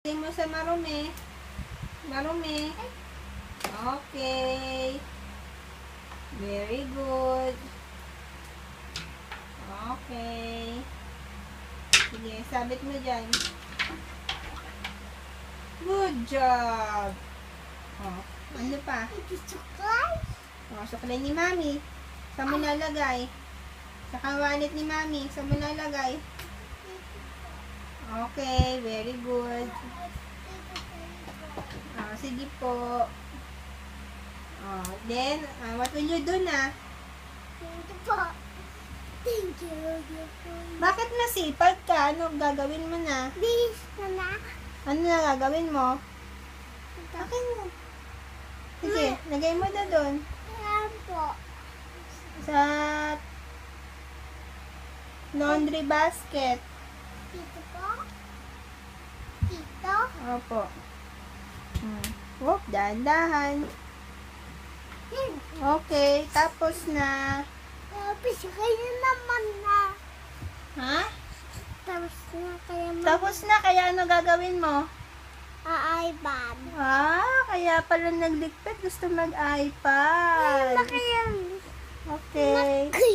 Hindi mo sa marumi. Marumi. Okay. Very good. Okay. Sige, sabit mo dyan. Good job. Oh, ano pa? Oh, suklay ni Mami. Saan mo nalagay? Sa kawanit ni Mami. Saan mo nalagay? Okay, very good. Oh, sige po. Oh, then, what will you do na? Thank you. Bakit masipag ka? Ano gagawin mo na? Bis na. Ano na gagawin mo? Akin mo. Sige, lagay mo na doon. Ayan po. Sa laundry basket. Dito po. Dito. Opo. Oh, dahan-dahan. Okay, tapos na. Tapos kayo naman na. Ha? Tapos na kayo Tapos na, kaya ano gagawin mo? iPad. Kaya pala nagligpit, gusto mag-iPad. Laki yan. Okay. Laki.